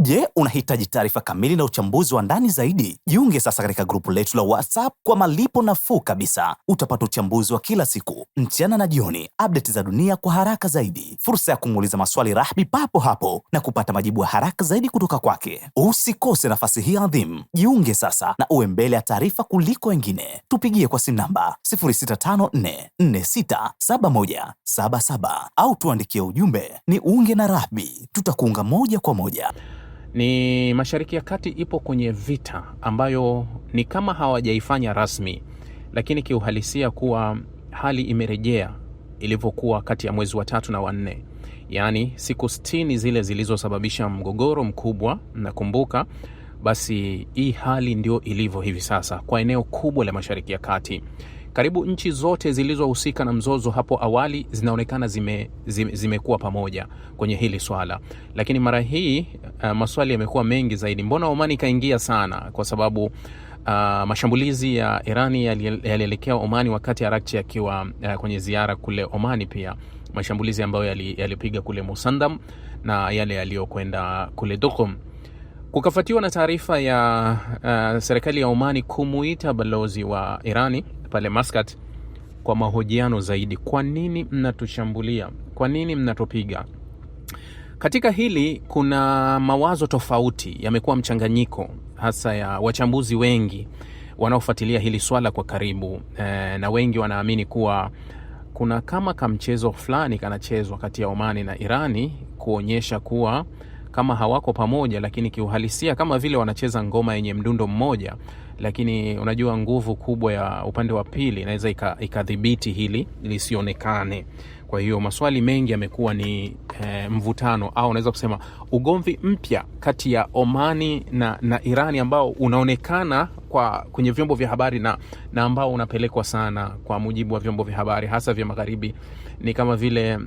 Je, unahitaji taarifa kamili na uchambuzi wa ndani zaidi? Jiunge sasa katika grupu letu la WhatsApp kwa malipo nafuu kabisa. Utapata uchambuzi wa kila siku, mchana na jioni, update za dunia kwa haraka zaidi, fursa ya kumuuliza maswali Rahby papo hapo na kupata majibu ya haraka zaidi kutoka kwake. Usikose nafasi hii adhimu. Jiunge sasa na uwe mbele ya taarifa kuliko wengine. Tupigie kwa simu namba 0654467177 au tuandikie ujumbe ni unge na Rahby. Tutakuunga moja kwa moja. Ni Mashariki ya Kati ipo kwenye vita ambayo ni kama hawajaifanya rasmi, lakini kiuhalisia kuwa hali imerejea ilivyokuwa kati ya mwezi wa 3 na wa 4. Yaani siku 60 zile zilizosababisha mgogoro mkubwa, nakumbuka. Basi hii hali ndio ilivyo hivi sasa kwa eneo kubwa la Mashariki ya Kati. Karibu nchi zote zilizohusika na mzozo hapo awali zinaonekana zimekuwa pamoja kwenye hili swala. Lakini mara hii maswali yamekuwa mengi zaidi. Mbona Oman ikaingia sana? Kwa sababu mashambulizi ya Irani yalielekea Omani wakati Arakchi akiwa kwenye ziara kule Omani, pia mashambulizi ambayo yalipiga kule Musandam na yale yaliyokwenda kule Duqm. Kukafuatiwa na taarifa ya serikali ya Omani kumuita balozi wa Irani pale Muscat kwa mahojiano zaidi. Kwa nini mnatushambulia? Kwa nini mnatupiga? Katika hili kuna mawazo tofauti, yamekuwa mchanganyiko hasa ya wachambuzi wengi wanaofuatilia hili swala kwa karibu, na wengi wanaamini kuwa kuna kama kamchezo fulani kanachezwa kati ya Omani na Irani kuonyesha kuwa kama hawako pamoja, lakini kiuhalisia kama vile wanacheza ngoma yenye mdundo mmoja. Lakini unajua nguvu kubwa ya upande wa pili inaweza ikadhibiti hili lisionekane. Kwa hiyo maswali mengi yamekuwa ni mvutano, au unaweza kusema ugomvi mpya kati ya Omani na Irani ambao unaonekana kwenye vyombo vya habari na ambao unapelekwa sana kwa mujibu wa vyombo vya habari hasa vya magharibi. Ni kama vile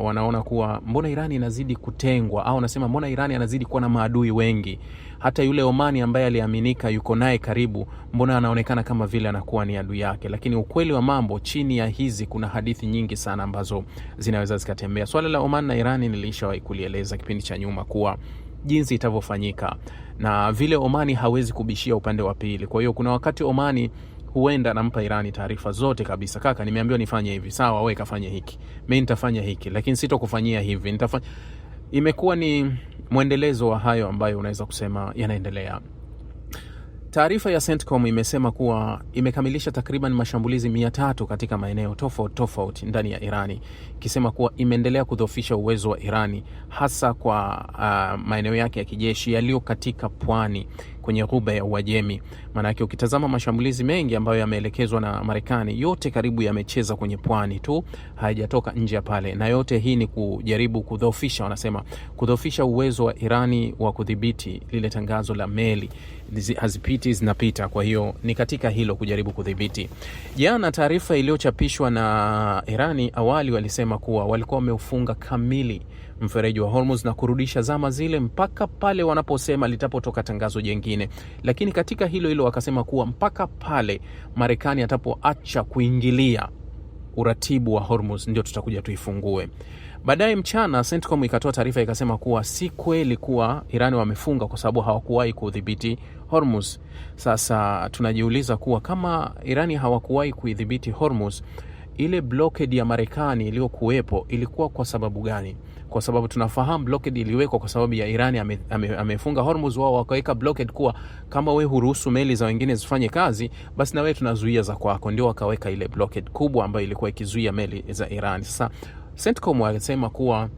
wanaona kuwa mbona Irani inazidi kutengwa, au nasema mbona Irani anazidi kuwa na maadui wengi. Hata yule Omani ambaye aliaminika yuko naye karibu, mbona anaonekana kama vile anakuwa ni adui yake. Lakini ukweli wa mambo, chini ya hizi kuna hadithi nyingi sana ambazo zinaweza zikatembea. Swala la Oman na Irani nilishawahi kulieleza kipindi cha nyuma kuwa jinsi itavyofanyika na vile Omani hawezi kubishia upande wa pili. Kwa hiyo kuna wakati Omani huenda nampa Irani taarifa zote kabisa. Kaka, nimeambiwa nifanye hivi. Sawa, wewe kafanye hiki. Mimi nitafanya hiki, lakini sitokufanyia hivi. Imekuwa ni mwendelezo wa hayo ambayo unaweza kusema yanaendelea. Taarifa ya CENTCOM imesema kuwa imekamilisha takriban mashambulizi 300 katika maeneo tofauti ndani ya Irani, ikisema kuwa imeendelea kudhoofisha uwezo wa Irani hasa kwa maeneo yake ya kijeshi yaliyo katika pwani kwenye ghuba ya Uajemi. Maana yake ukitazama mashambulizi mengi ambayo yameelekezwa na Marekani, yote karibu yamecheza kwenye pwani tu, hayajatoka nje ya pale. Na yote hii ni kujaribu kudhoofisha, wanasema kudhoofisha uwezo wa Irani wa kudhibiti lile tangazo la meli hazipiti zinapita. Kwa hiyo ni katika hilo kujaribu kudhibiti. Jana taarifa iliyochapishwa na Irani awali walisema kuwa walikuwa wameufunga kamili mfereji wa Hormuz na kurudisha zama zile mpaka pale wanaposema litapotoka tangazo jingine. Lakini katika hilo wakasema kuwa mpaka pale Marekani atapoacha kuingilia uratibu wa Hormuz ndio tutakuja tuifungue. Baadaye mchana CENTCOM ikatoa taarifa ikasema kuwa si kweli kuwa Irani wamefunga kwa sababu hawakuwahi kudhibiti Hormuz. Sasa tunajiuliza kuwa kama Irani hawakuwahi kuidhibiti Hormuz, ile blockade ya Marekani iliyokuwepo ilikuwa kwa sababu gani? Kwa sababu tunafahamu blockade iliwekwa kwa sababu ya Irani amefunga Hormuz, wao wakaweka blockade kuwa kama we huruhusu meli za wengine zifanye kazi, basi na wewe tunazuia za kwako. Ndio wakaweka ile blockade kubwa ambayo ilikuwa ikizuia meli za Irani. Sasa CENTCOM walisema kuwa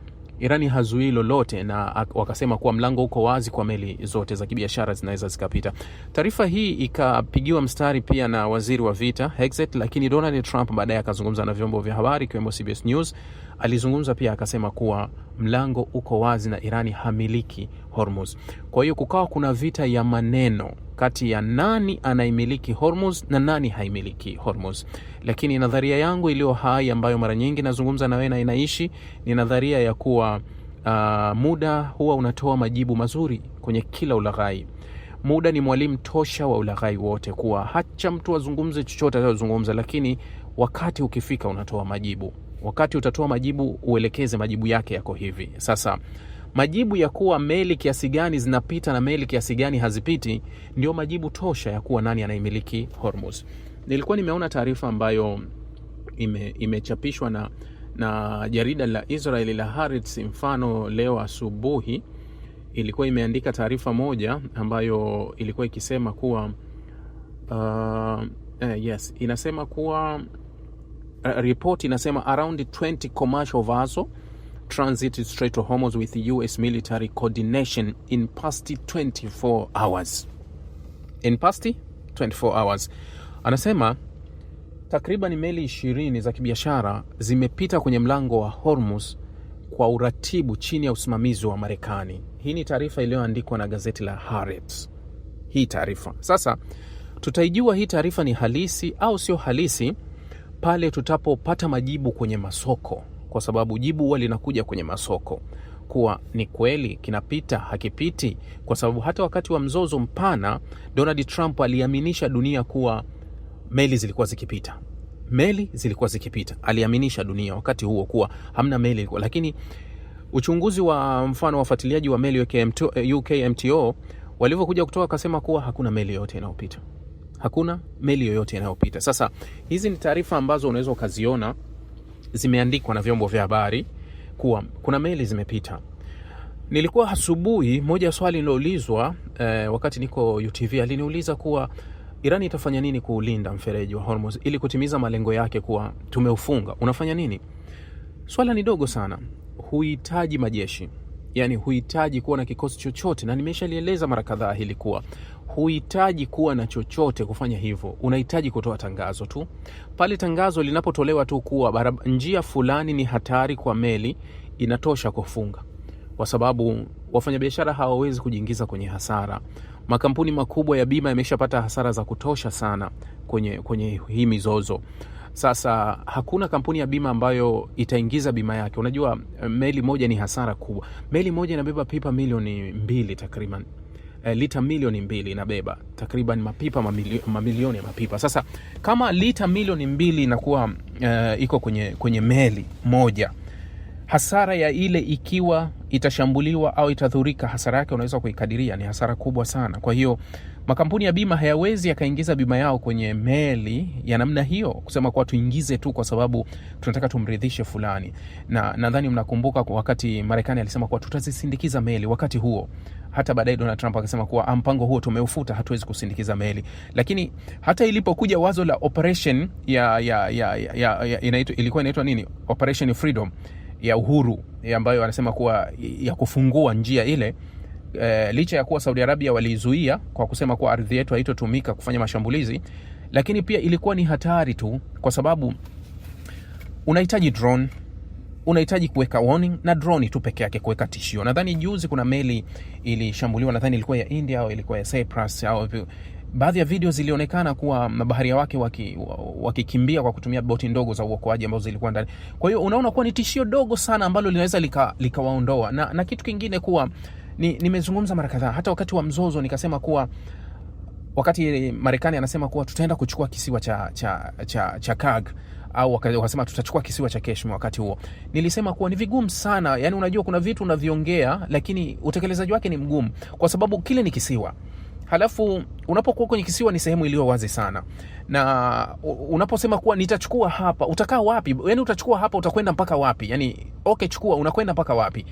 Irani hazuii lolote, na wakasema kuwa mlango uko wazi kwa meli zote za kibiashara zinaweza zikapita. Taarifa hii ikapigiwa mstari pia na waziri wa vita Hegseth, lakini Donald Trump baadaye akazungumza na vyombo vya habari kiwemo CBS News. Alizungumza pia akasema kuwa mlango uko wazi na Irani hamiliki Hormuz. Kwa hiyo kukawa kuna vita ya maneno kati ya nani anaimiliki Hormuz na nani haimiliki Hormuz. Lakini nadharia yangu iliyo hai ambayo mara nyingi nazungumza na wewe na inaishi ni nadharia ya kuwa muda huwa unatoa majibu mazuri kwenye kila ulaghai. Muda ni mwalimu tosha wa ulaghai wote, kuwa hacha mtu azungumze chochote atazungumza, lakini wakati ukifika unatoa majibu. Wakati utatoa majibu uelekeze majibu yake yako hivi. Sasa Majibu ya kuwa meli kiasi gani zinapita na meli kiasi gani hazipiti ndio majibu tosha ya kuwa nani anaimiliki Hormuz. Nilikuwa nimeona taarifa ambayo imechapishwa na jarida la Israeli la Haaretz, mfano leo asubuhi. Ilikuwa imeandika taarifa moja ambayo ilikuwa ikisema kuwa inasema kuwa report inasema around 20 commercial vessels transit Strait of Hormuz with US military coordination in past 24 hours. In past 24 hours. Anasema takriban meli 20 za kibiashara zimepita kwenye mlango wa Hormuz kwa uratibu chini ya usimamizi wa Marekani. Hii ni taarifa iliyoandikwa na gazeti la Haaretz. Hii taarifa. Sasa tutaijua hii taarifa ni halisi au sio halisi pale tutapopata majibu kwenye masoko, kwa sababu jibu huwa linakuja kwenye masoko kuwa ni kweli kinapita hakipiti, kwa sababu hata wakati wa mzozo mpana Donald Trump aliaminisha dunia kuwa meli zilikuwa zikipita. Aliaminisha dunia wakati huo kuwa hamna meli, lakini uchunguzi wa mfano wafuatiliaji wa meli UKMTO walivyokuja kutoka akasema kuwa hakuna meli yoyote inayopita. Hakuna meli yoyote inayopita. Sasa hizi ni taarifa ambazo unaweza ukaziona zimeandikwa na vyombo vya habari kuwa kuna meli zimepita. Nilikuwa asubuhi, moja swali niloulizwa wakati niko UTV, aliniuliza kuwa Irani itafanya nini kuulinda mfereji wa Hormuz ili kutimiza malengo yake kuwa tumeufunga. Unafanya nini? Swala ni dogo sana. Huhitaji majeshi. Yani huhitaji kuwa na kikosi chochote, na nimeshalieleza mara kadhaa hili kuwa huhitaji kuwa na chochote kufanya hivyo. Unahitaji kutoa tangazo tu. Pale tangazo linapotolewa tu kuwa njia fulani ni hatari kwa meli, inatosha kufunga. Kwa sababu wafanyabiashara hawawezi kujiingiza kwenye hasara. Makampuni makubwa ya bima yameshapata hasara za kutosha sana kwenye hii mizozo. Sasa hakuna kampuni ya bima ambayo itaingiza bima yake. Unajua meli moja ni hasara kubwa. Meli moja inabeba pipa milioni 2 takriban. Lita milioni 2 inabeba takriban mapipa mamilioni ya mapipa. Sasa kama lita milioni 2 inakuwa iko kwenye meli moja, hasara ya ile ikiwa itashambuliwa au itadhurika, hasara yake unaweza kuikadiria ni hasara kubwa sana. Kwa hiyo makampuni ya bima hayawezi yakaingiza bima yao kwenye meli ya namna hiyo, kusema kwa tuingize tu kwa sababu tunataka tumridhishe fulani. Na nadhani mnakumbuka wakati Marekani alisema kwa tutazisindikiza meli wakati huo. Hata baadaye Donald Trump akasema kuwa mpango huo tumeufuta, hatuwezi kusindikiza meli. Lakini hata ilipokuja wazo la operation ilikuwa inaitwa nini? Operation Freedom ya uhuru, ambayo anasema kuwa ya kufungua njia ile, licha ya kuwa Saudi Arabia walizuia kwa kusema kuwa ardhi yetu haitotumika kufanya mashambulizi, lakini pia ilikuwa ni hatari tu kwa sababu unahitaji drone, unahitaji kuweka warning, na drone tu peke yake kuweka tishio. Nadhani juzi kuna meli ilishambuliwa, nadhani ilikuwa ya India au ilikuwa ya Cyprus au baadhi ya video zilionekana kuwa mabaharia wake wakikimbia kwa kutumia boti ndogo za uokoaji ambazo zilikuwa ndani. Kwa hiyo unaona kuwa ni tishio dogo sana ambalo linaweza likawaondoa. Na kitu kingine kuwa nimezungumza mara kadhaa hata wakati wa mzozo nikasema kuwa wakati Marekani anasema kuwa tutaenda kuchukua kisiwa cha Kag au wakasema tutachukua kisiwa cha Kashmir, wakati huo nilisema kuwa ni vigumu sana. Yani unajua kuna vitu unaviongea lakini utekelezaji wake ni mgumu kwa sababu kile ni kisiwa. Halafu unapokuwa kwenye kisiwa ni sehemu iliyo wazi sana. Na unaposema kuwa nitachukua hapa, utakaa wapi? Yani utachukua hapa utakwenda mpaka wapi? Yani okay chukua, unakwenda mpaka wapi?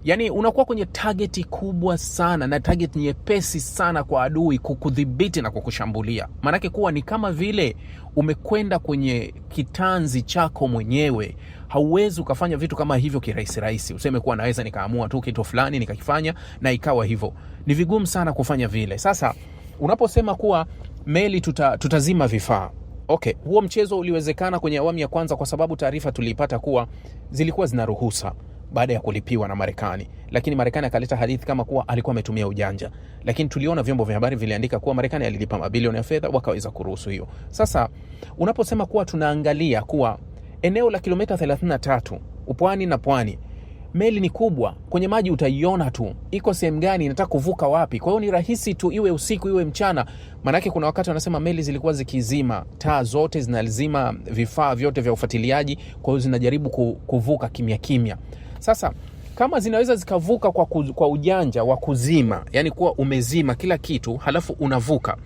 Yani unakuwa kwenye target kubwa sana na target nyepesi sana kwa adui kukudhibiti na kukushambulia. Maanake kuwa ni kama vile umekwenda kwenye kitanzi chako mwenyewe. Hauwezi ukafanya vitu kama hivyo kirahisi. Useme kuwa naweza nikaamua tu kitu fulani nikakifanya na ikawa hivyo. Ni vigumu sana kufanya vile. Sasa unaposema kuwa meli tutazima vifaa. Okay, huo mchezo uliwezekana kwenye awamu ya kwanza kwa sababu taarifa tulipata kuwa zilikuwa zinaruhusa baada ya kulipiwa na Marekani. Lakini Marekani akaleta hadithi kama kuwa alikuwa ametumia ujanja. Lakini tuliona vyombo vya habari viliandika kuwa Marekani alilipa mabilioni ya fedha wakaweza kuruhusu hiyo. Sasa unaposema kuwa tunaangalia kuwa eneo la kilomita 33 upwani na pwani, meli ni kubwa, kwenye maji utaiona tu iko sehemu gani inataka kuvuka wapi. Kwa hiyo ni rahisi tu, iwe usiku iwe mchana. Manake kuna wakati wanasema meli zilikuwa zikizima taa zote, zinazima vifaa vyote vya ufuatiliaji, kwa hiyo zinajaribu kuvuka kimya kimya. Sasa kama zinaweza zikavuka kwa ujanja wa kuzima, yani kuwa umezima kila kitu halafu unavuka,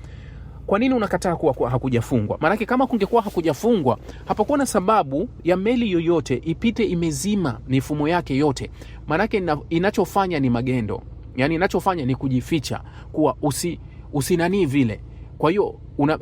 kwa nini unakataa kuwa hakujafungwa? Maanake kama kungekuwa hakujafungwa, hapakuwa na sababu ya meli yoyote ipite imezima mifumo yake yote. Maanake inachofanya ni magendo, yani inachofanya ni kujificha, kuwa usinanii vile. Kwa hiyo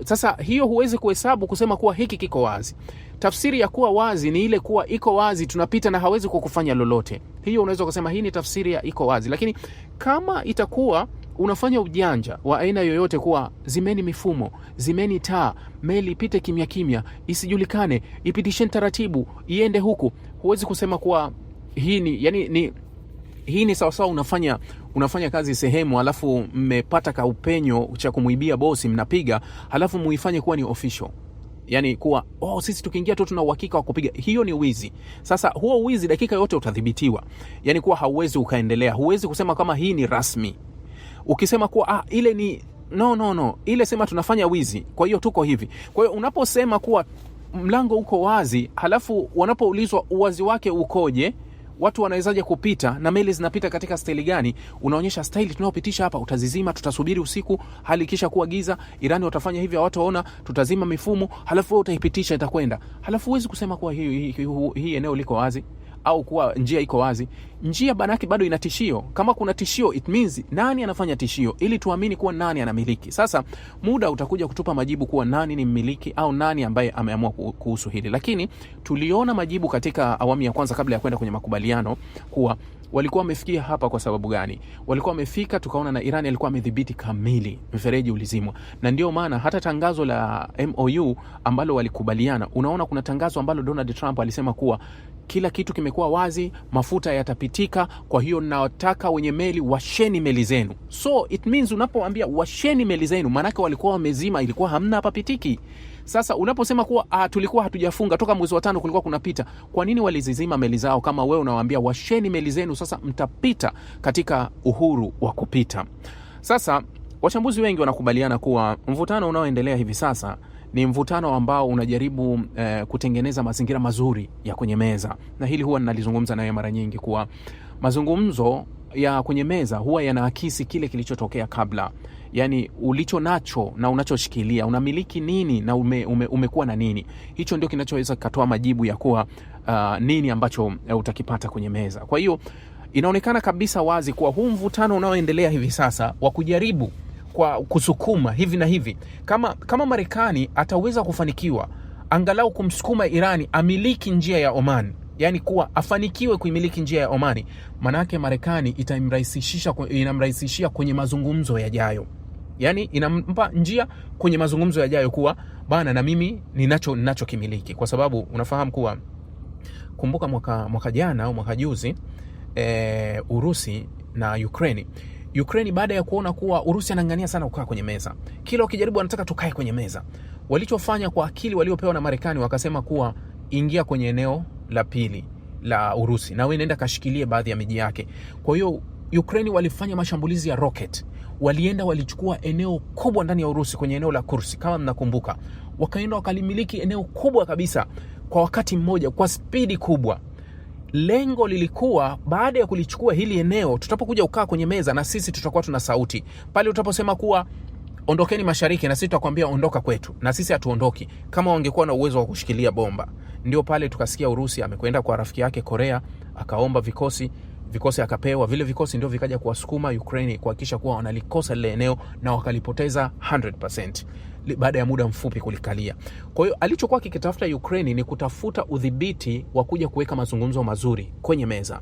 sasa hiyo huwezi kuhesabu kusema kuwa hiki kiko wazi. Tafsiri ya kuwa wazi ni ile kuwa iko wazi, tunapita na hawezi kukufanya lolote. Hiyo unaweza kusema hii ni tafsiri ya iko wazi. Lakini kama itakuwa unafanya ujanja wa aina yoyote, kuwa zimeni mifumo, zimeni taa, meli ipite kimya kimya, isijulikane, ipitisheni taratibu, iende huku, huwezi kusema kuwa hii ni, yani hii ni sawasawa unafanya kazi sehemu, halafu mmepata kaupenyo cha kumuibia bosi, mnapiga, halafu muifanye kuwa ni official. Yani kuwa sisi tukiingia tu tuna uhakika wa kupiga. Hiyo ni wizi. Sasa huo wizi dakika yote utadhibitiwa. Yani kuwa hauwezi ukaendelea. Huwezi kusema kama hii ni rasmi. Ukisema kuwa ile ni no, ile sema tunafanya wizi, kwa hiyo tuko hivi. Kwa hiyo unaposema kuwa mlango uko wazi, halafu wanapoulizwa uwazi wake ukoje, watu wanawezaje kupita na meli zinapita katika staili gani, unaonyesha staili tunayopitisha hapa, utazizima, tutasubiri usiku hali kisha kuwa giza, Irani watafanya hivi, hawataona, tutazima mifumo, halafu wewe utaipitisha itakwenda. Halafu huwezi kusema kuwa hii eneo liko wazi au kuwa njia iko wazi. Njia banaki bado ina tishio. Kama kuna tishio, it means nani anafanya tishio, ili tuamini kuwa nani anamiliki. Sasa muda utakuja kutupa majibu kuwa nani ni mmiliki au nani ambaye ameamua kuhusu hili. Lakini tuliona majibu katika awamu ya kwanza kabla ya kwenda kwenye makubaliano kuwa walikuwa wamefikia hapa kwa sababu gani. Walikuwa wamefika, tukaona na Iran alikuwa amedhibiti kamili, mfereji ulizimwa. Na ndio maana hata tangazo la MOU ambalo walikubaliana, unaona kuna tangazo ambalo Donald Trump alisema kuwa kila kitu kimekuwa wazi, mafuta yatapitika, kwa hiyo nataka wenye meli washeni meli zenu. So it means unapoambia washeni meli zenu, maanake walikuwa wamezima, ilikuwa hamna hapa pitiki. Sasa unaposema kuwa tulikuwa hatujafunga toka mwezi wa 5 kulikuwa kunapita, kwa nini walizizima meli zao kama wewe unawaambia washeni meli zenu, sasa mtapita katika uhuru wa kupita? Sasa wachambuzi wengi wanakubaliana kuwa mvutano unaoendelea hivi sasa ni mvutano ambao unajaribu kutengeneza mazingira mazuri ya kwenye meza. Na hili huwa ninalizungumza nayo mara nyingi kuwa mazungumzo ya kwenye meza huwa yanaakisi kile kilichotokea kabla. Yani ulicho nacho na unachoshikilia, unamiliki nini na umekuwa na nini. Hicho ndio kinachoweza kutoa majibu ya kuwa nini ambacho utakipata kwenye meza. Kwa hiyo inaonekana kabisa wazi kuwa huu mvutano unaoendelea hivi sasa wa kujaribu kwa kusukuma hivi na hivi, kama Marekani ataweza kufanikiwa angalau kumsukuma Irani amiliki njia ya Oman, yani kuwa afanikiwe kuimiliki njia ya Omani, manake Marekani inamrahisishia kwenye mazungumzo yajayo. Yani inampa njia kwenye mazungumzo yajayo kuwa bana, na mimi ninacho kimiliki. Kwa sababu unafahamu kuwa, kumbuka mwaka jana au mwaka juzi Urusi na Ukraine baada ya kuona kuwa Urusi anang'ania sana kukaa kwenye meza, kila ukijaribu anataka tukae kwenye meza, walichofanya kwa akili waliopewa na Marekani, wakasema kuwa ingia kwenye eneo la pili la Urusi na wewe nenda kashikilie baadhi ya miji yake. Kwa hiyo Ukraine walifanya mashambulizi ya rocket, walienda walichukua eneo kubwa ndani ya Urusi kwenye eneo la Kursk kama mnakumbuka, wakaenda wakalimiliki eneo kubwa kabisa kwa wakati mmoja kwa spidi kubwa. Lengo lilikuwa baada ya kulichukua hili eneo, tutapokuja ukaa kwenye meza na sisi tutakuwa tuna sauti. Pale utaposema kuwa ondokeni mashariki, na sisi tutakwambia ondoka kwetu, na sisi hatuondoki. Kama wangekuwa na uwezo wa kushikilia bomba. Ndio pale tukasikia Urusi amekwenda kwa rafiki yake Korea, akaomba vikosi akapewa, vile vikosi ndio vikaja kuwasukuma Ukraine kuhakikisha kuwa wanalikosa lile eneo na wakalipoteza 100% baada ya muda mfupi kulikalia. Kwa hiyo alichokuwa kikitafuta Ukraine ni kutafuta udhibiti wa kuja kuweka mazungumzo mazuri kwenye meza.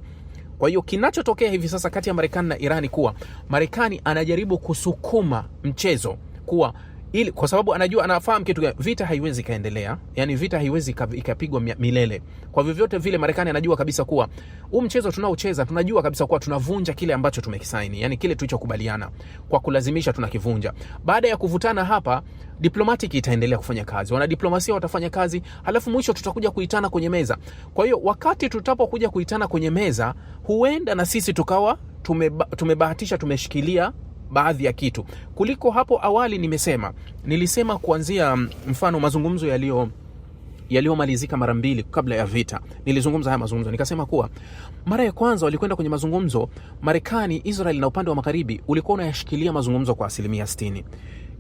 Kwa hiyo kinachotokea hivi sasa kati ya Marekani na Irani kuwa Marekani anajaribu kusukuma mchezo kuwa ili, kwa sababu anafahamu kitu gani, vita haiwezi kaendelea, yani vita haiwezi ikapigwa milele. Kwa vyovyote vile Marekani anajua kabisa kuwa huu mchezo tunaocheza, tunajua kabisa kuwa tunavunja kile ambacho tumekisaini, yani kile tulichokubaliana, kwa kulazimisha tunakivunja. Baada ya kuvutana hapa, diplomatic itaendelea kufanya kazi, wanadiplomasia watafanya kazi, halafu mwisho tutakuja kuitana kwenye meza. Kwa hiyo wakati tutapokuja kuitana kwenye meza, huenda na sisi tukawa tumebahatisha tumeshikilia baadhi ya kitu kuliko hapo awali. Nilisema kuanzia mfano mazungumzo yaliyomalizika mara mbili kabla ya vita. Nilizungumza haya mazungumzo, nikasema kuwa mara ya kwanza walikwenda kwenye mazungumzo, Marekani, Israel na upande wa magharibi ulikuwa unayashikilia mazungumzo kwa 60%.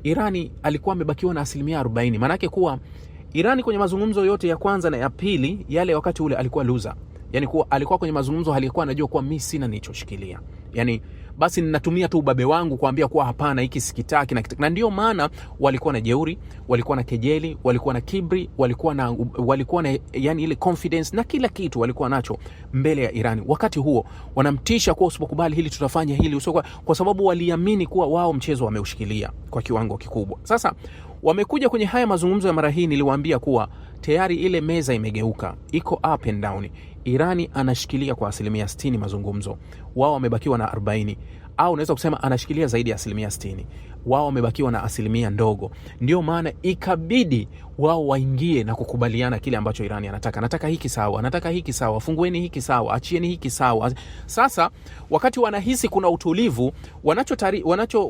Irani alikuwa amebakiwa na 40%. Maana yake kuwa Irani kwenye mazungumzo yote ya kwanza na ya pili yale, wakati ule alikuwa loser. Yani kuwa alikuwa kwenye mazungumzo alikuwa anajua kuwa mimi sina nilichoshikilia. Yani basi ninatumia tu ubabe wangu kuambia kuwa hapana, hiki sikitaki na ndio maana walikuwa na jeuri, walikuwa na kejeli, walikuwa na kibri, walikuwa na yani ile confidence na kila kitu walikuwa nacho mbele ya Irani. Wakati huo wanamtisha kuwa usipokubali hili tutafanya hili, kwa sababu waliamini kuwa wao mchezo wameushikilia kwa kiwango kikubwa. Sasa wamekuja kwenye haya mazungumzo ya mara hii, niliwaambia kuwa tayari ile meza imegeuka, iko up and down. Irani anashikilia kwa 60% mazungumzo, wao wamebakiwa na 40, au unaweza kusema anashikilia zaidi ya 60%, wao wamebakiwa na asilimia ndogo. Ndio maana ikabidi wao waingie na kukubaliana kile ambacho Irani anataka. Nataka hiki sawa, nataka hiki sawa, fungueni hiki sawa, achieni hiki sawa. Sasa wakati wanahisi kuna utulivu,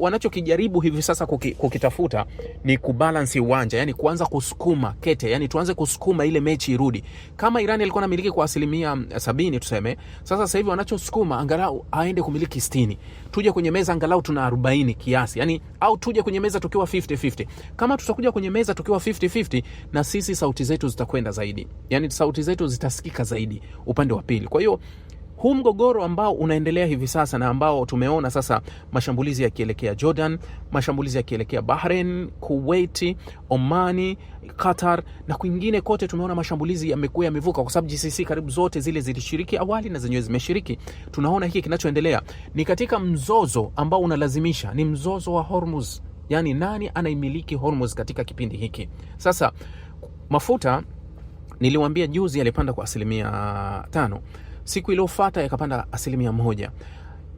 wanachokijaribu hivi sasa kukitafuta ni kubalance uwanja, yani kuanza kusukuma kete, yani tuanze kusukuma ile mechi irudi. Kama Irani alikuwa anamiliki kwa 70% tuseme, sasa hivi wanachosukuma angalau aende kumiliki 60. Tuje kwenye meza angalau tuna 40 kiasi, yani au tuje kwenye meza tukiwa 50-50. Kama tutakuja kwenye meza tukiwa 50-50, na sisi sauti zetu zitakwenda zaidi, yani sauti zetu zitasikika zaidi upande wa pili. Kwa hiyo huu mgogoro ambao unaendelea hivi sasa na ambao tumeona sasa mashambulizi yakielekea Jordan, mashambulizi yakielekea Bahrain, Kuwait, Omani, Qatar na kwingine kote, tumeona mashambulizi yamekuwa yamevuka, kwa sababu GCC karibu zote zile zilishiriki awali na zenyewe zimeshiriki. Tunaona hiki kinachoendelea ni katika mzozo ambao unalazimisha, ni mzozo wa Hormuz. Yani nani anaimiliki Hormuz katika kipindi hiki? Sasa mafuta niliwaambia juzi yalipanda kwa 5%. Siku iliyofuata yakapanda 1%.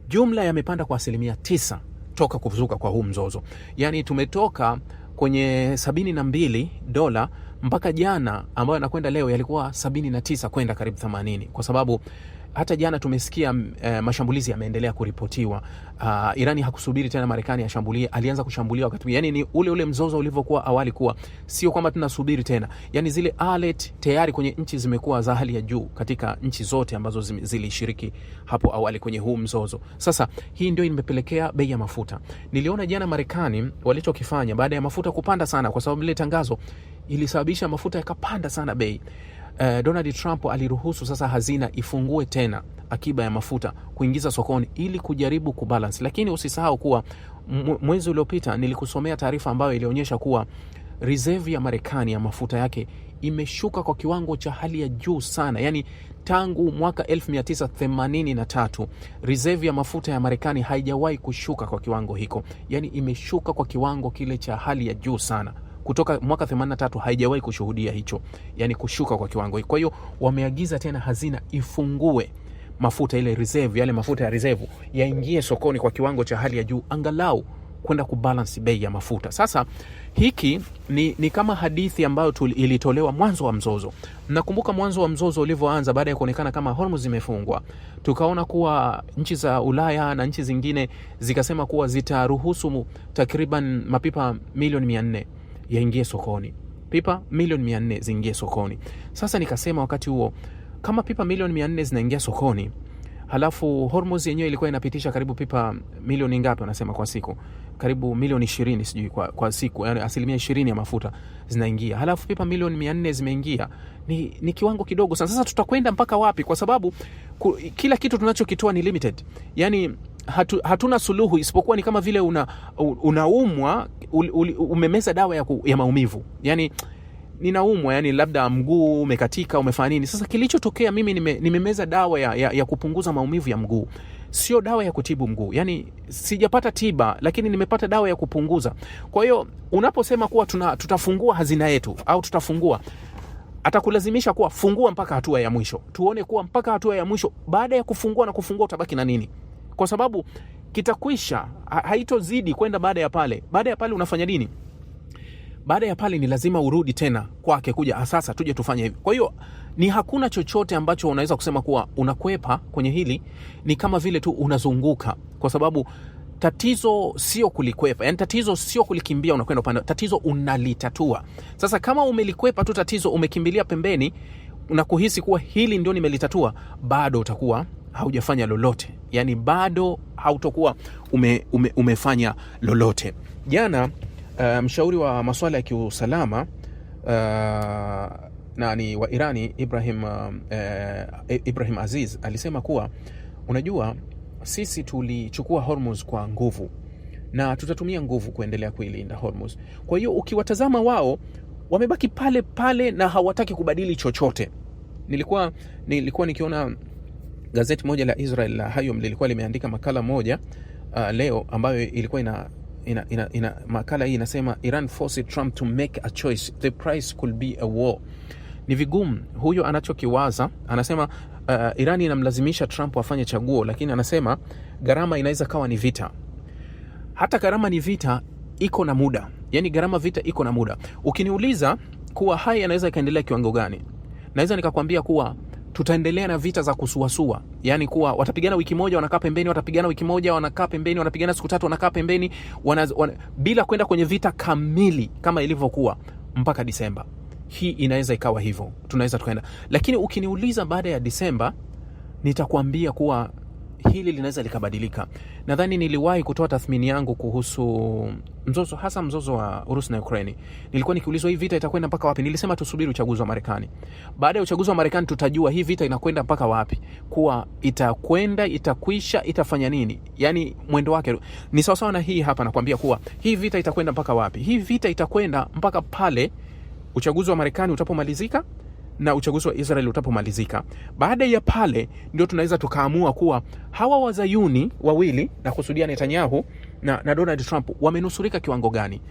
Jumla yamepanda kwa 9% toka kuzuka kwa huu mzozo. Yani tumetoka kwenye $72 mpaka jana ambayo yanakwenda leo yalikuwa 79 kwenda karibu 80, kwa sababu hata jana tumesikia mashambulizi yameendelea kuripotiwa. Irani hakusubiri tena Marekani ashambulie, alianza kushambulia wakati. Yani ni ule mzozo ulivyokuwa awali, kuwa sio kwamba tunasubiri tena. Yani zile alert tayari kwenye nchi zimekuwa za hali ya juu katika nchi zote ambazo zilishiriki hapo awali kwenye huu mzozo. Sasa hii ndio imepelekea bei ya mafuta. Niliona jana Marekani walichokifanya baada ya mafuta kupanda sana, kwa sababu ile tangazo ilisababisha mafuta yakapanda sana bei. Donald Trump aliruhusu sasa hazina ifungue tena akiba ya mafuta kuingiza sokoni ili kujaribu kubalance. Lakini usisahau kuwa mwezi uliopita nilikusomea taarifa ambayo ilionyesha kuwa reserve ya Marekani ya mafuta yake imeshuka kwa kiwango cha hali ya juu sana. Yani tangu mwaka 1983 reserve ya mafuta ya Marekani haijawahi kushuka kwa kiwango hiko. Yani imeshuka kwa kiwango kile cha hali ya juu sana. Kutoka mwaka 83 haijawahi kushuhudia hicho, yani kushuka kwa kiwango hiko. Kwa hiyo wameagiza tena hazina ifungue mafuta, ile reserve, yale mafuta ya reserve yaingie sokoni kwa kiwango cha hali ya juu, angalau kwenda kubalance bei ya mafuta. Sasa hiki ni kama hadithi ambayo ilitolewa mwanzo wa mzozo. Nakumbuka mwanzo wa mzozo ulivyoanza, baada ya kuonekana kama Hormuz imefungwa, tukaona kuwa nchi za Ulaya na nchi zingine zikasema kuwa zitaruhusu takriban mapipa milioni 400 yaingie sokoni. Pipa milioni 400 ziingie sokoni. Sasa nikasema wakati huo, kama pipa milioni 400 zinaingia sokoni, halafu Hormuz yenyewe ilikuwa inapitisha karibu pipa milioni ngapi wanasema kwa siku? Karibu milioni 20 sijui kwa siku, yani 20% ya mafuta zinaingia. Halafu pipa milioni 400 zimeingia. Ni kiwango kidogo sana. Sasa tutakwenda mpaka wapi? Kwa sababu kila kitu tunachokitoa ni limited. Yani hatuna suluhu, isipokuwa ni kama vile unaumwa, umemeza dawa ya maumivu. Yani ninaumwa, yani labda mguu umekatika, umefanya nini. Sasa kilichotokea mimi nimemeza dawa ya kupunguza maumivu ya mguu. Sio dawa ya kutibu mguu. Yani sijapata tiba, lakini nimepata dawa ya kupunguza. Kwa hiyo unaposema kuwa tutafungua hazina yetu au tutafungua, atakulazimisha kuwa fungua mpaka hatua ya mwisho. Tuone kuwa mpaka hatua ya mwisho, baada ya kufungua utabaki na nini? Kwa sababu kitakwisha, haitozidi kwenda baada ya pale. Baada ya pale unafanya nini? Baada ya pale ni lazima urudi tena kwake kuja sasa tuje tufanye hivi. Kwa hiyo ni hakuna chochote ambacho unaweza kusema kuwa unakwepa kwenye hili, ni kama vile tu unazunguka, kwa sababu tatizo sio kulikwepa, yani tatizo sio kulikimbia unakwenda upande, tatizo unalitatua. Sasa kama umelikwepa tu tatizo, umekimbilia pembeni na kuhisi kuwa hili ndio nimelitatua, bado utakuwa haujafanya lolote, yani bado hautokuwa umefanya lolote. Jana mshauri wa masuala ya kiusalama nani wa Irani Ibrahim Aziz alisema kuwa unajua, sisi tulichukua Hormuz kwa nguvu na tutatumia nguvu kuendelea kuilinda Hormuz. Kwa hiyo ukiwatazama wao wamebaki pale pale na hawataki kubadili chochote. Nilikuwa nikiona gazeti moja la Israel la Hayom lilikuwa limeandika makala moja leo ambayo ilikuwa ina makala hii inasema Iran forced Trump to make a choice, the price could be a war. Ni vigumu huyo anachokiwaza, anasema Iran inamlazimisha Trump afanye chaguo, lakini anasema gharama inaweza kawa ni vita. Hata gharama ni vita iko na muda, yani gharama vita iko na muda. Ukiniuliza kuwa haya yanaweza ikaendelea kiwango gani, naweza nikakwambia kuwa tutaendelea na vita za kusuasua, yani kuwa watapigana wiki moja wanakaa pembeni, watapigana wiki moja wanakaa pembeni, wanapigana siku 3 wanakaa pembeni, bila kwenda kwenye vita kamili kama ilivyokuwa mpaka Disemba. Hii inaweza ikawa hivyo, tunaweza tukaenda. Lakini ukiniuliza baada ya Disemba, nitakwambia kuwa hili linaweza likabadilika. Nadhani niliwahi kutoa tathmini yangu kuhusu mzozo, hasa mzozo wa Urusi na Ukraine. Nilikuwa nikiulizwa hii vita itakwenda mpaka wapi, nilisema tusubiri uchaguzi wa Marekani. Baada ya uchaguzi wa Marekani tutajua hii vita inakwenda mpaka wapi, kuwa itakwenda, itakwisha, itafanya nini, yani mwendo wake. Ni sawa sawa na hii hapa, nakwambia kuwa hii vita itakwenda mpaka wapi. Hii vita itakwenda mpaka pale uchaguzi wa Marekani utapomalizika na uchaguzi wa Israel utapomalizika. Baada ya pale ndio tunaweza tukaamua kuwa hawa wazayuni wawili, na kusudia Netanyahu na Donald Trump, wamenusurika kiwango gani.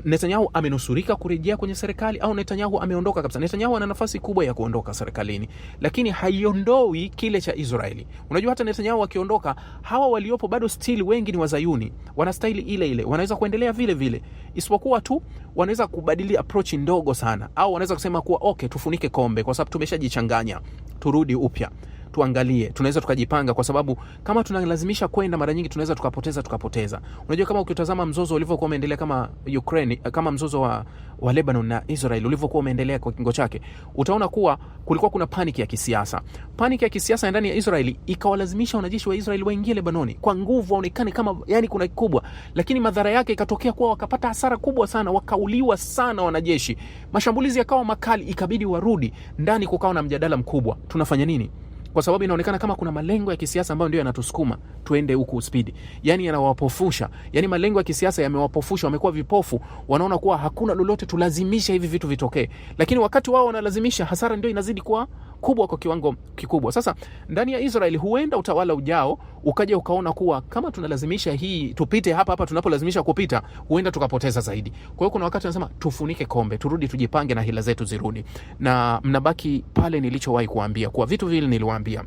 Netanyahu amenusurika kurejea kwenye serikali au Netanyahu ameondoka kabisa. Netanyahu ana nafasi kubwa ya kuondoka serikalini, lakini haiondoi kile cha Israeli. Unajua hata Netanyahu akiondoka, hawa waliopo bado still wengi ni wazayuni, wana staili ile ile, wanaweza kuendelea vile vile, isipokuwa tu wanaweza kubadili approach ndogo sana, au wanaweza kusema kuwa okay, tufunike kombe kwa sababu tumeshajichanganya, turudi upya, tuangalie, tunaweza tukajipanga, kwa sababu kama tunalazimisha kwenda mara nyingi tunaweza tukapoteza. Unajua kama ukitazama mzozo ulivyokuwa umeendelea kama Ukraine, kama mzozo wa Lebanon na Israel ulivyokuwa umeendelea kwa kingo chake, utaona kuwa kulikuwa kuna panic ya kisiasa. Panic ya kisiasa ndani ya Israeli ikawalazimisha wanajeshi wa Israeli waingie Lebanoni kwa nguvu, waonekane kama yani kuna kikubwa, lakini madhara yake ikatokea kuwa wakapata hasara kubwa sana, wakauliwa sana wanajeshi, mashambulizi yakawa makali, ikabidi warudi ndani. Kukawa na mjadala mkubwa, tunafanya nini? Kwa sababu inaonekana kama kuna malengo ya kisiasa ambayo ndio yanatusukuma tuende huku speed. Yani yanawapofusha. Yani malengo ya kisiasa yamewapofusha, wamekuwa vipofu, wanaona kuwa hakuna lolote, tulazimisha hivi vitu vitokee. Lakini wakati wao wanalazimisha, hasara ndio inazidi kuwa kubwa kwa kiwango kikubwa. Sasa ndani ya Israeli huenda utawala ujao ukaja ukaona kuwa kama tunalazimisha hii tupite hapa tunapolazimisha kupita, huenda tukapoteza zaidi. Kwa hiyo kuna wakati wanasema tufunike kombe, turudi tujipange na hila zetu zirudi. Na mnabaki pale nilichowahi kuambia kuwa vitu vile niliwaambia.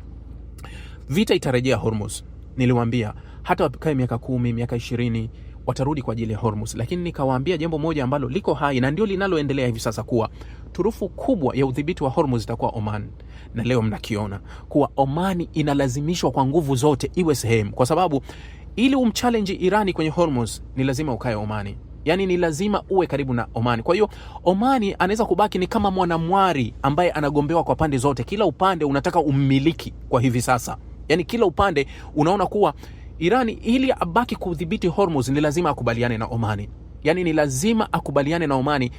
Vita itarejea Hormuz. Niliwaambia hata wakae miaka 10, miaka 20 watarudi kwa ajili ya Hormuz. Lakini nikawaambia jambo moja ambalo liko hai na ndio linaloendelea hivi sasa, kuwa turufu kubwa ya udhibiti wa Hormuz itakuwa Oman. Na leo mnakiona kuwa Oman inalazimishwa kwa nguvu zote iwe sehemu, kwa sababu ili umchallenge Irani kwenye Hormuz ni lazima ukae Omani. Yani ni lazima uwe karibu na Omani. Kwa hiyo Omani anaweza kubaki ni kama mwanamwari ambaye anagombewa kwa pande zote. Kila upande unataka ummiliki kwa hivi sasa. Yani kila upande unaona kuwa Irani ili abaki kudhibiti Hormuz ni lazima akubaliane na Omani. Yani ni lazima akubaliane na Omani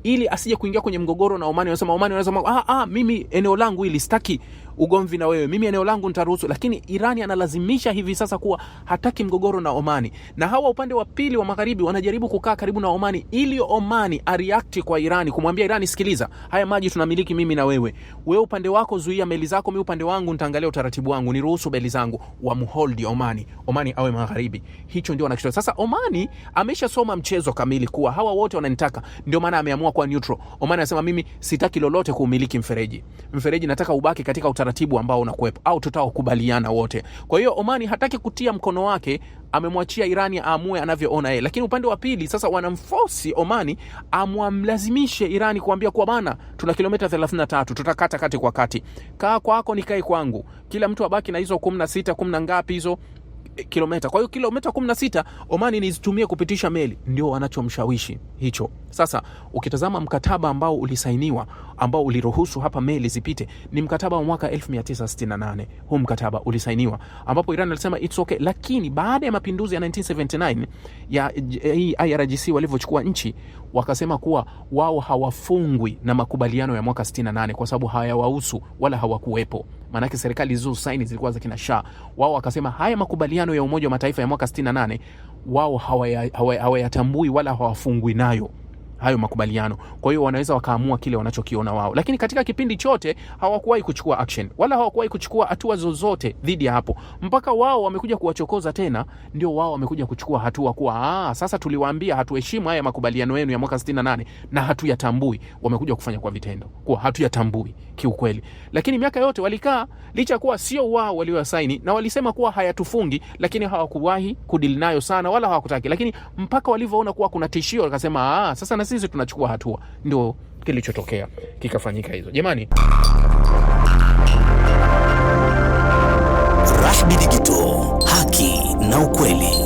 ili asije kuingia kwenye mgogoro na Omani. Wanasema mimi eneo langu hili sitaki ugomvi na wewe, mimi eneo langu nitaruhusu. Lakini Irani analazimisha hivi sasa kuwa hataki mgogoro na Omani, na hawa upande wa pili wa magharibi wanajaribu kukaa karibu na Omani ili Omani areact kwa Irani, kumwambia Irani, sikiliza, haya maji tunamiliki mimi na wewe, wewe upande wako zuia meli zako, mimi upande wangu nitaangalia utaratibu wangu, niruhusu meli zangu. Wamhold Omani awe magharibi. Hicho ndio wanakitoa sasa. Omani ameshasoma mchezo kamili kuwa hawa wote wananitaka, ndio maana ameamua kuwa neutral. Omani anasema mimi sitaki lolote kuumiliki mfereji, nataka ubaki katika utaratibu ambao unakuwepo au tutakubaliana wote. Kwa hiyo Omani hataki kutia mkono wake, amemwachia Irani aamue anavyoona yeye. Lakini upande wa pili sasa wanamforce Omani amlazimishe Irani kuambia kwa bana, tuna kilomita 33, tutakata kati kwa kati. Kaa kwako nikae kwangu. Kila mtu abaki na hizo 16 10 ngapi hizo kilomita. Kwa hiyo kilomita 16 Omani nizitumie kupitisha meli, ndio wanachomshawishi hicho. Sasa ukitazama mkataba ambao ulisainiwa, ambao uliruhusu hapa meli zipite, ni mkataba wa mwaka 1968. Huu mkataba ulisainiwa ambapo Iran alisema it's okay, lakini baada ya mapinduzi ya 1979 ya IRGC walivyochukua nchi, wakasema kuwa wao hawafungwi na makubaliano ya mwaka 68 kwa sababu hayawahusu wala hawakuwepo. Maana yake serikali hizo saini zilikuwa za kina Shah. Wao wakasema haya makubaliano ya Umoja wa Mataifa ya mwaka 68 wao hawayatambui wala hawafungwi nayo hayo makubaliano. Kwa hiyo wanaweza wakaamua kile wanachokiona wao. Lakini katika kipindi chote hawakuwahi kuchukua action wala hawakuwahi kuchukua hatua zozote dhidi ya hapo. Mpaka wao wamekuja kuwachokoza tena, ndio wao wamekuja kuchukua hatua kuwa sasa tuliwaambia hatuheshimu haya makubaliano yenu ya mwaka 68 na hatuyatambui. Wamekuja kufanya kwa vitendo kuwa hatuyatambui kiukweli. Lakini miaka yote walikaa, licha kuwa sio wao waliosaini na walisema kuwa hayatufungi, lakini hawakuwahi kudili nayo sana wala hawakutaki. Lakini mpaka walivyoona kuwa kuna tishio wakasema sasa na sisi tunachukua hatua, ndio kilichotokea kikafanyika hizo. Jamani, Rahby Digital, haki na ukweli.